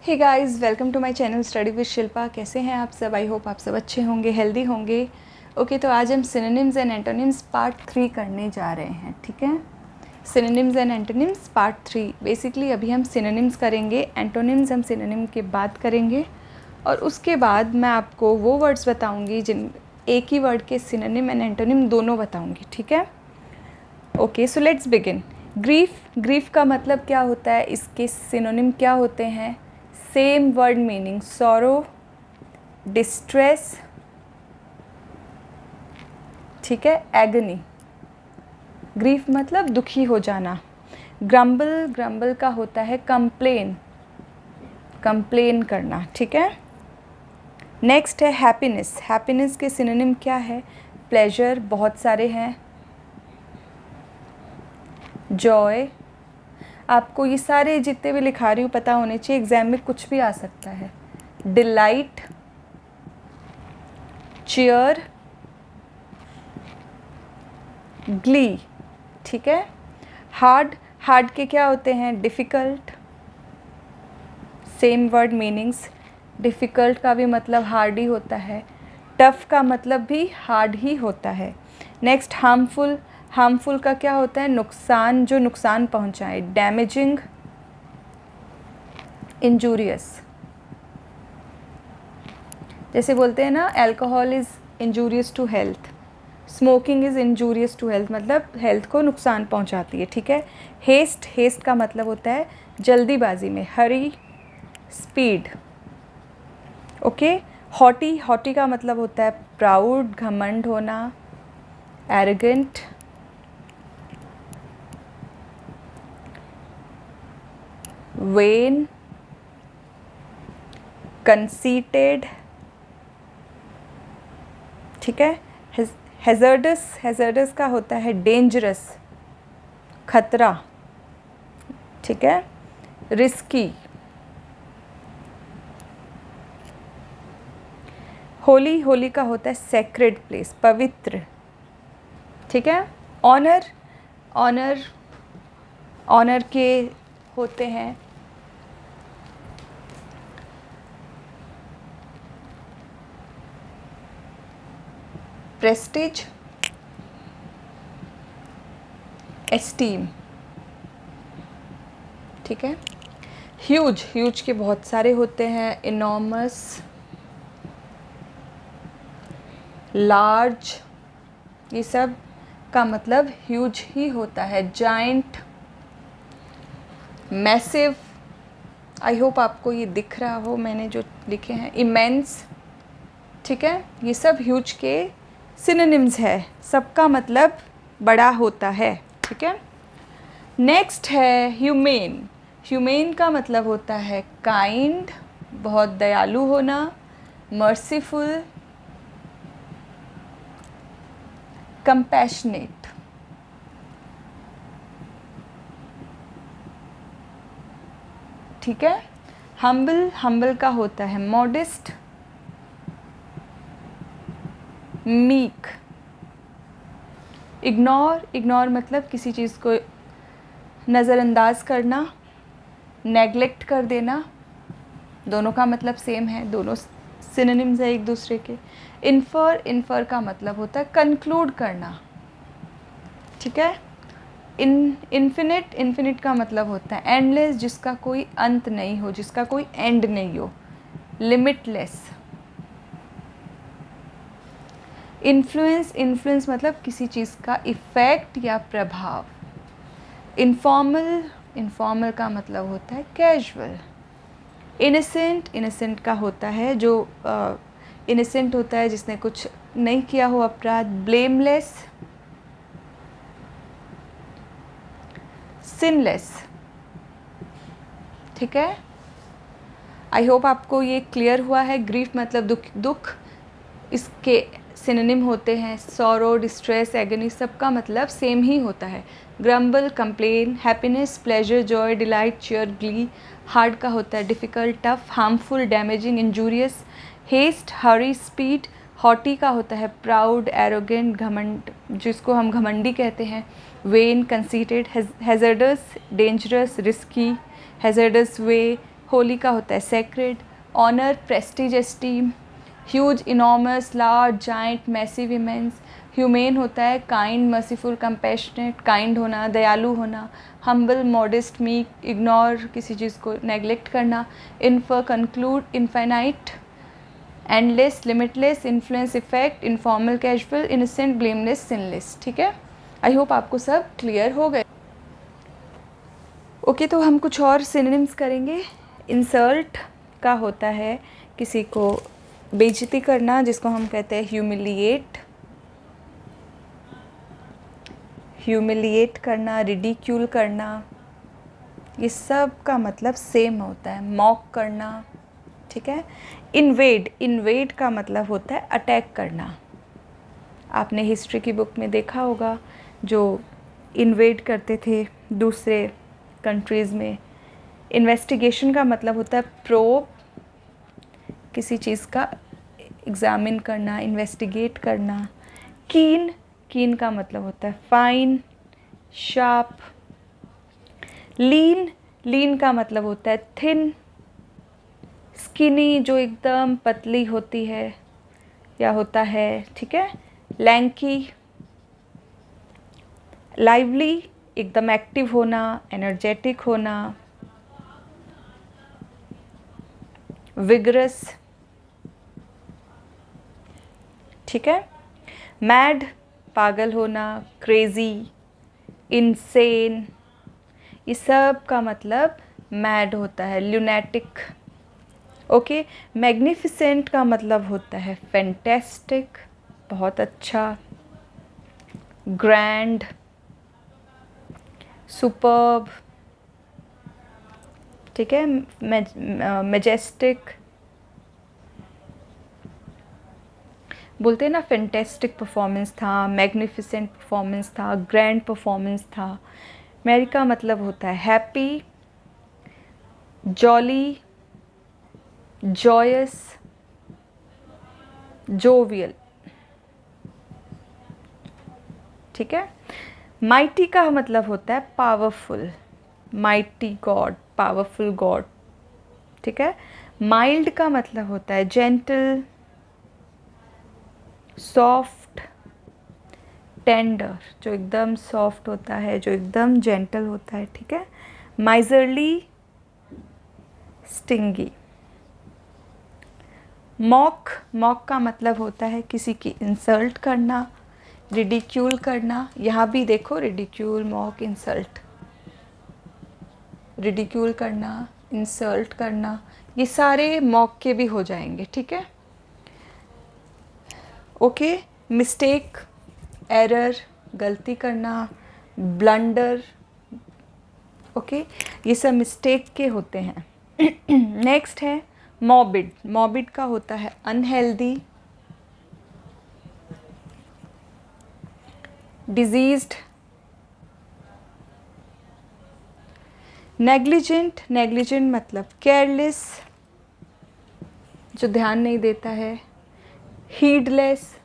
Hey guys, welcome to my channel study with Shilpa. कैसे हैं आप सब? आई होप आप सब अच्छे होंगे, हेल्दी होंगे। ओके, तो आज हम सिनोनिम्स एंड एंटोनिम्स पार्ट 3 करने जा रहे हैं। ठीक है, synonyms and antonyms part 3। Basically अभी हम सिनोनिम्स करेंगे, एंटोनिम्स हम सिनोनिम के बाद करेंगे, और उसके बाद मैं आपको वो वर्ड्स बताऊँगी जिन एक ही वर्ड के सिनोनिम एंड एंटोनिम दोनों बताऊँगी। ठीक है, okay, so let's begin. Grief का मतलब क्या होता है, इसके सिनोनिम क्या होते हैं? Same word meaning, sorrow, distress, ठीक है, एगनी। ग्रीफ मतलब दुखी हो जाना। ग्रम्बल का होता है कंप्लेन करना। ठीक है, नेक्स्ट है हैप्पीनेस के सिनोनिम क्या है? प्लेजर, बहुत सारे हैं। जॉय, आपको ये सारे जितने भी लिखा रही हूँ पता होने चाहिए, एग्जाम में कुछ भी आ सकता है। Delight, cheer, glee. ठीक है, हार्ड के क्या होते हैं? Difficult, same word meanings. Difficult का भी मतलब हार्ड ही होता है, टफ़ का मतलब भी हार्ड ही होता है। नेक्स्ट हार्मफुल का क्या होता है? नुकसान, जो नुकसान पहुंचाए। Damaging, injurious. जैसे बोलते हैं ना, alcohol is injurious to health, smoking is injurious to health, मतलब हेल्थ को नुकसान पहुंचाती है। ठीक है, हेस्ट का मतलब होता है जल्दीबाजी में। हरी, स्पीड। ओके, हॉटी का मतलब होता है प्राउड, घमंड होना। Arrogant, when, conceited. ठीक है, हैज़र्डस का होता है डेंजरस, खतरा। ठीक है, रिस्की। होली का होता है सेक्रेड प्लेस, पवित्र। ठीक है, ऑनर के होते हैं प्रेस्टीज, एस्टीम। ठीक है, ह्यूज के बहुत सारे होते हैं। इनॉर्मस, लार्ज, ये सब का मतलब ह्यूज ही होता है। जाइंट, मैसिव, आई होप आपको ये दिख रहा हो मैंने जो लिखे हैं। इमेंस। ठीक है, ये सब ह्यूज के सिनोनिम्स है, सबका मतलब बड़ा होता है। ठीक है, नेक्स्ट है ह्यूमेन का मतलब होता है काइंड, बहुत दयालु होना। Merciful, compassionate. ठीक है, हम्बल का होता है मॉडेस्ट, मीक। इग्नोर मतलब किसी चीज़ को नज़रअंदाज करना, नेगलेक्ट कर देना। दोनों का मतलब सेम है, दोनों सिनोनिम्स है एक दूसरे के। इन्फर का मतलब होता है कंक्लूड करना। ठीक है, इन्फिनिट का मतलब होता है एंडलेस, जिसका कोई अंत नहीं हो, जिसका कोई एंड नहीं हो। लिमिटलेस। इन्फ्लुएंस मतलब किसी चीज़ का इफ़ेक्ट या प्रभाव। इनफॉर्मल का मतलब होता है कैजुअल। इनोसेंट का होता है जो इनोसेंट होता है जिसने कुछ नहीं किया हो अपराध। Blameless, sinless. ठीक है, आई होप आपको ये क्लियर हुआ है। ग्रीफ मतलब दुख, इसके सिनोनिम होते हैं सॉरो, डिस्ट्रेस, एगनी, सबका मतलब सेम ही होता है। Grumble, complain. Happiness, pleasure, joy, delight, cheer, glee. Hard का होता है difficult, tough, harmful, damaging, injurious. Haste, hurry, speed. Haughty का होता है प्राउड, एरोगेंट, घमंड, जिसको हम घमंडी कहते हैं। Vain, conceited. Hazardous, dangerous, risky. Hazardous way, holy का होता है sacred, honour, prestige, esteem, huge, enormous, large, giant, massive, immense, humane होता है काइंड, मर्सीफुल, कंपैशनेट, काइंड होना, दयालु होना, हम्बल, मॉडेस्ट, मीक, इग्नोर, किसी चीज़ को नेग्लेक्ट करना, infer, conclude, infinite, endless, limitless, influence, effect, informal, casual, innocent, blameless, sinless. ठीक है, आई होप आपको सब क्लियर हो गए। ओके तो हम कुछ और सिनोनिम्स करेंगे। इंसल्ट का होता है किसी को बेइज्जती करना, जिसको हम कहते हैं ह्यूमिलिएट, ह्यूमिलिएट करना, रिडिक्यूल करना, ये सब का मतलब सेम होता है। मॉक करना, ठीक है। इन्वेड, इन्वेड का मतलब होता है अटैक करना। आपने हिस्ट्री की बुक में देखा होगा जो इन्वेड करते थे दूसरे कंट्रीज़ में। इन्वेस्टिगेशन का मतलब होता है प्रोब, किसी चीज़ का एग्ज़ामिन करना, इन्वेस्टिगेट करना। कीन, कीन का मतलब होता है फाइन, शार्प। लीन, लीन का मतलब होता है थिन। स्किनी, जो एकदम पतली होती है या होता है, ठीक है। लैंकी, लाइवली, एकदम एक्टिव होना, एनर्जेटिक होना। विगरस, ठीक है। मैड, पागल होना, क्रेजी, इनसेन, ये सब का मतलब मैड होता है। Lunatic, okay. मैग्निफिसेंट का मतलब होता है फैंटेस्टिक, बहुत अच्छा। ग्रैंड, सुपर्ब, ठीक है। मैजेस्टिक, बोलते हैं ना फैंटेस्टिक परफॉर्मेंस था, मैग्निफिसेंट परफॉर्मेंस था, ग्रैंड परफॉर्मेंस था। मैरी का मतलब होता है हैप्पी, जॉली, जॉयस, जोवियल, ठीक है। माइटी का मतलब होता है powerful, mighty God, powerful God, ठीक है। माइल्ड का मतलब होता है जेंटल, सॉफ्ट, टेंडर, जो एकदम सॉफ्ट होता है, जो एकदम जेंटल होता है, ठीक है। Miserly, stingy. मॉक, मॉक का मतलब होता है किसी की इंसल्ट करना, रिडिक्यूल करना। यहाँ भी देखो रिडिक्यूल, मॉक, इंसल्ट, रिडिक्यूल करना, इंसल्ट करना, ये सारे मॉक के भी हो जाएंगे, ठीक है। ओके। मिस्टेक, एरर, गलती करना, ब्लंडर, ओके, ये सब मिस्टेक के होते हैं। नेक्स्ट है मॉर्बिड, मॉर्बिड का होता है अनहेल्दी, डिजीज्ड। नेग्लिजेंट, नेग्लिजेंट मतलब केयरलेस, जो ध्यान नहीं देता है। हीडलेस।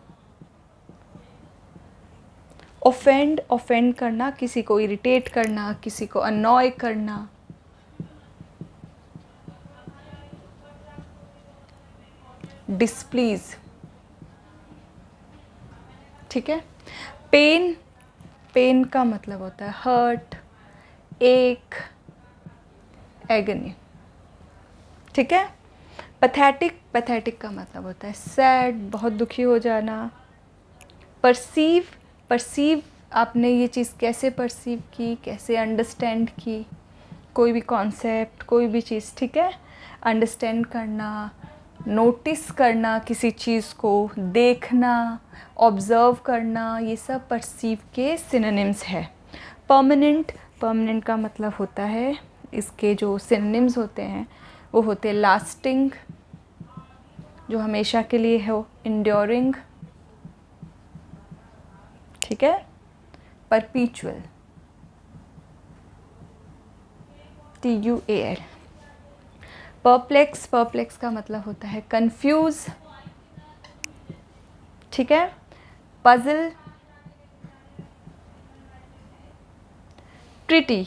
ऑफेंड, ऑफेंड करना, किसी को इरिटेट करना, किसी को अनॉय करना। डिस्प्लीज, ठीक है। पेन, पेन का मतलब होता है हर्ट, एक, एगनी, ठीक है। पैथेटिक, पैथेटिक का मतलब होता है सैड, बहुत दुखी हो जाना। परसीव, परसीव, आपने ये चीज़ कैसे परसीव की, कैसे अंडरस्टैंड की, कोई भी कॉन्सेप्ट, कोई भी चीज़, ठीक है। अंडरस्टैंड करना, नोटिस करना किसी चीज़ को, देखना, ऑब्ज़र्व करना, ये सब परसीव के सिनोनिम्स है। परमानेंट, परमानेंट का मतलब होता है, इसके जो सिनोनिम्स होते हैं वो होते हैं लास्टिंग, जो हमेशा के लिए हो, इंड्योरिंग, ठीक है। परपीचुअल, TUAL। परप्लेक्स, परप्लेक्स का मतलब होता है कंफ्यूज, ठीक है। पजल, प्रिटी,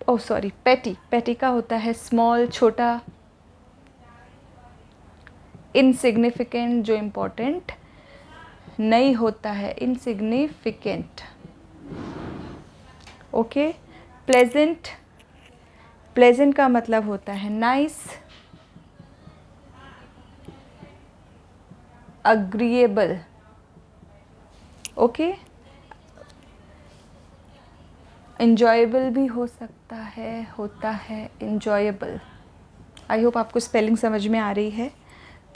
ओ सॉरी, पेटी, पेटी का होता है स्मॉल, छोटा, इनसिग्निफिकेंट, जो इम्पोर्टेंट नहीं होता है, इनसिग्निफिकेंट। ओके। प्लेजेंट, प्लेजेंट का मतलब होता है नाइस, अग्रीएबल। ओके। इंजॉयबल भी हो सकता है, होता है इंजॉयबल। आई होप आपको स्पेलिंग समझ में आ रही है।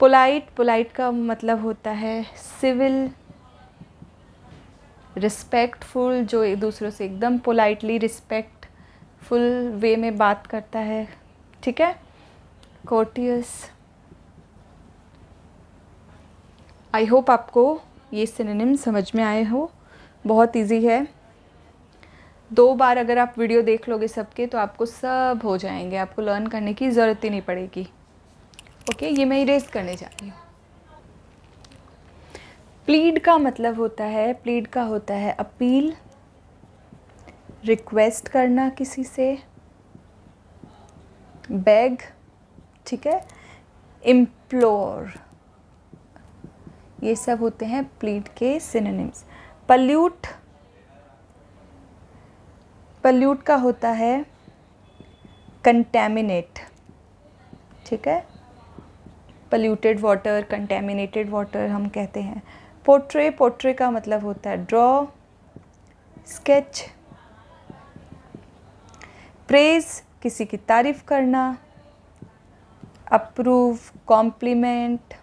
पोलाइट, पोलाइट का मतलब होता है सिविल, रिस्पेक्टफुल, जो एक दूसरों से एकदम पोलाइटली रिस्पेक्टफुल वे में बात करता है, ठीक है। कोर्टियस। आई होप आपको ये सिनोनिम समझ में आए हो, बहुत इजी है। 2 बार अगर आप वीडियो देख लोगे सबके तो आपको सब हो जाएंगे, आपको लर्न करने की ज़रूरत ही नहीं पड़ेगी। ओके, ये मैं इरेज करने जा रही हूँ। प्लीड का मतलब होता है, प्लीड का होता है अपील, रिक्वेस्ट करना किसी से, बेग, ठीक है, इम्प्लोर, ये सब होते हैं प्लीड के सिनोनिम्स। पल्यूट, पल्यूट का होता है कंटैमिनेट, ठीक है, पल्यूटेड वाटर, कंटैमिनेटेड वाटर हम कहते हैं। पोर्ट्रे, पोर्ट्रे का मतलब होता है ड्रॉ, स्केच। प्रेज, किसी की तारीफ करना, अप्रूव, कॉम्प्लीमेंट,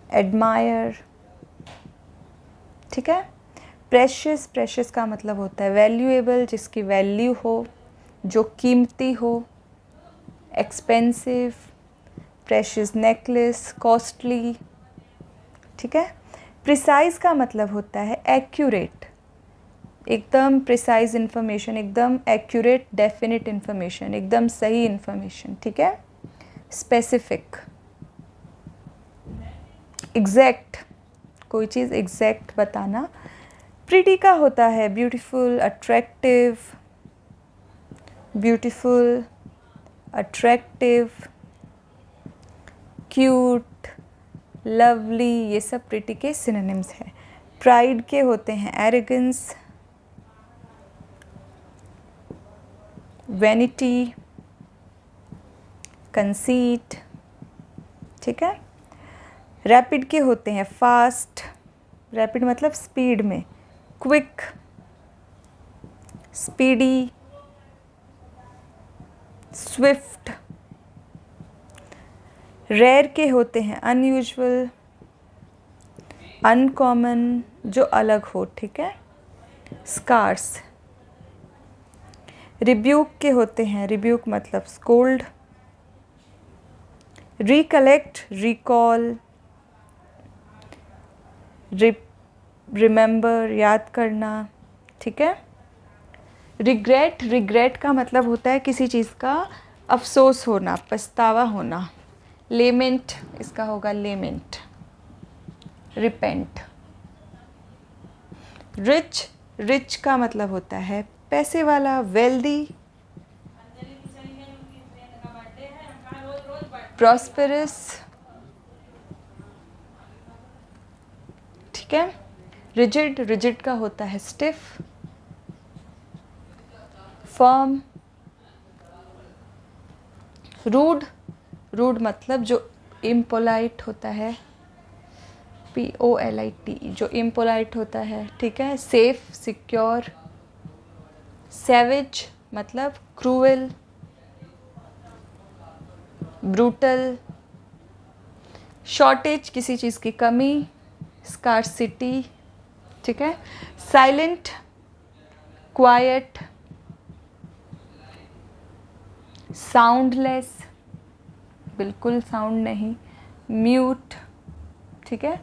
एडमायर, ठीक है। प्रेशियस, प्रेशियस का मतलब होता है वैल्यूएबल, जिसकी वैल्यू हो, जो कीमती हो। एक्सपेंसिव, प्रेशियस नेकलेस, कॉस्टली, ठीक है। प्रिसाइज का मतलब होता है एक्यूरेट, एकदम प्रिसाइज इन्फॉर्मेशन, एकदम एक्यूरेट डेफिनेट इन्फॉर्मेशन, एकदम सही इन्फॉर्मेशन, ठीक है। स्पेसिफिक, एग्जैक्ट, कोई चीज़ एग्जैक्ट बताना। प्रिटी का होता है beautiful, attractive, beautiful, attractive, cute, lovely, ये सब प्रिटी के सिनोनिम्स हैं। प्राइड के होते हैं एरोगेंस, वैनिटी, कंसीट, ठीक है। रैपिड के होते हैं फास्ट, रैपिड मतलब स्पीड में, क्विक, स्पीडी, स्विफ्ट। रेयर के होते हैं अनयूजुअल, अनकॉमन, जो अलग हो, ठीक है, स्कार्स। रिब्यूक के होते हैं, रिब्यूक मतलब स्कोल्ड, रिकलेक्ट, रिकॉल, रिमेंबर, याद करना, ठीक है। रिग्रेट, रिग्रेट का मतलब होता है किसी चीज़ का अफसोस होना, पछतावा होना। लेमेंट, इसका होगा लेमेंट, रिपेंट। रिच, रिच का मतलब होता है पैसे वाला, वेल्दी, प्रॉस्पेरस, ठीक है। रिजिड, रिजिड का होता है स्टिफ, फर्म। रूड, रूड मतलब जो इम्पोलाइट होता है, POLIT, जो इम्पोलाइट होता है, ठीक है। Safe, secure. सैवेज मतलब क्रूएल, ब्रूटल। शॉर्टेज, किसी चीज़ की कमी, स्कार्सिटी, ठीक है। साइलेंट, क्वाइट, साउंडलेस, बिल्कुल साउंड नहीं, म्यूट, ठीक है।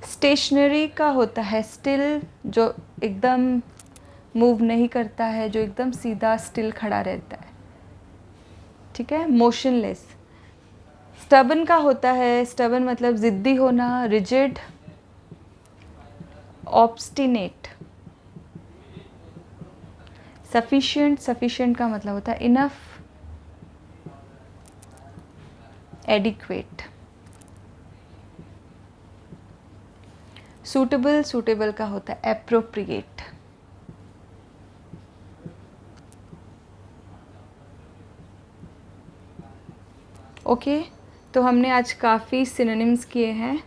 स्टेशनरी का होता है स्टिल, जो एकदम मूव नहीं करता है, जो एकदम सीधा स्टिल खड़ा रहता है, ठीक है। मोशनलेस। स्टबन का होता है, स्टबन मतलब ज़िद्दी होना, रिजिड, ऑब्स्टिनेट। सफिशिएंट, सफिशिएंट का मतलब होता है इनफ, एडिक्वेट। सूटेबल, सूटेबल का होता है एप्रोप्रिएट। ओके, तो हमने आज काफ़ी सिनोनिम्स किए हैं।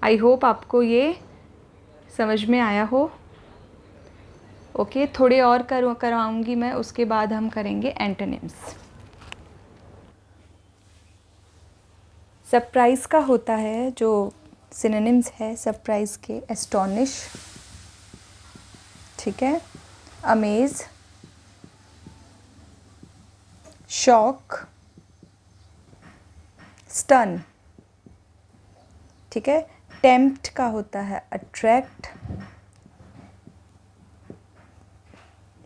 आई होप आपको ये समझ में आया हो। ओके, थोड़े और करवाऊँगी मैं, उसके बाद हम करेंगे एंटोनिम्स। सरप्राइज़ का होता है जो सिनोनिम्स है सरप्राइज़ के, एस्टोनिश, ठीक है, अमेज, शॉक, स्टन, ठीक है। टेम्प्ट का होता है अट्रैक्ट,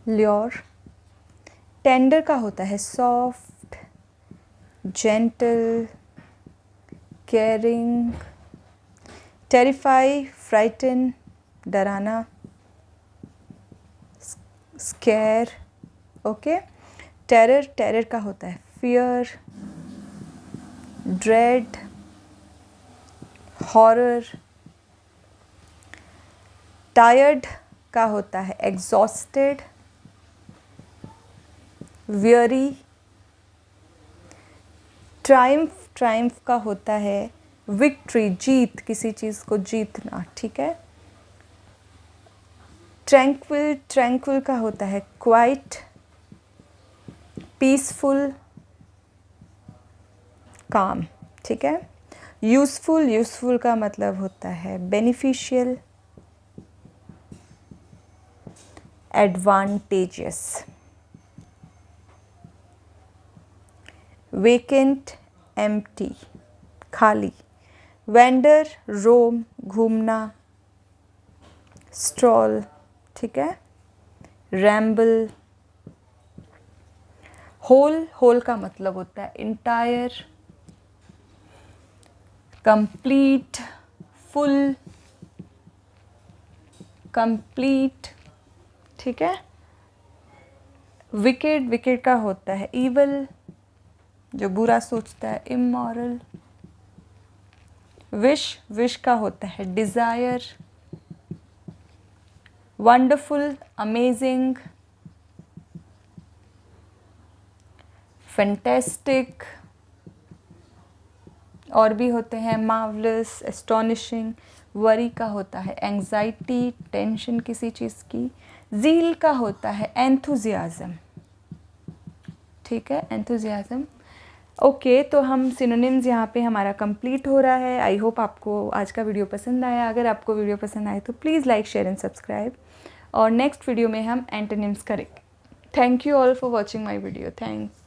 ल्योर। टेंडर का होता है soft, gentle, caring. Terrify, frighten, डराना, स्केयर, ओके। टेरर, टेरर का होता है फियर, ड्रेड, हॉरर। टायर्ड का होता है एग्जॉस्टेड, वियरी। ट्रायम्फ, ट्रायम्फ का होता है विक्ट्री, जीत, किसी चीज़ को जीतना, ठीक है। ट्रैंक्विल, ट्रैंक्विल का होता है क्वाइट, पीसफुल, काम, ठीक है। यूज़फुल, यूज़फुल का मतलब होता है बेनिफिशियल, एडवांटेजियस। वेकेंट, एम्प्टी, खाली। वेंडर, रोम, घूमना, स्ट्रॉल, ठीक है। रैम्बल। होल, होल का मतलब होता है इंटायर, कंप्लीट, फुल, कंप्लीट, ठीक है। विकेड, विकेड का होता है इवल, जो बुरा सोचता है, इमोरल। विश, विश का होता है डिज़ायर, वंडरफुल, अमेजिंग, फैंटेस्टिक, और भी होते हैं मार्वलस, एस्टोनिशिंग। वरी का होता है एंग्जाइटी, टेंशन किसी चीज़ की। ज़ील का होता है एंथुजियाज़म, ठीक है, एंथुजियाज़म। ओके, तो हम सिनोनिम्स यहाँ पे हमारा कंप्लीट हो रहा है। आई होप आपको आज का वीडियो पसंद आया। अगर आपको वीडियो पसंद आए तो please like, share and subscribe, और नेक्स्ट वीडियो में हम एंटोनिम्स करेंगे। Thank you all for watching my video. Thanks.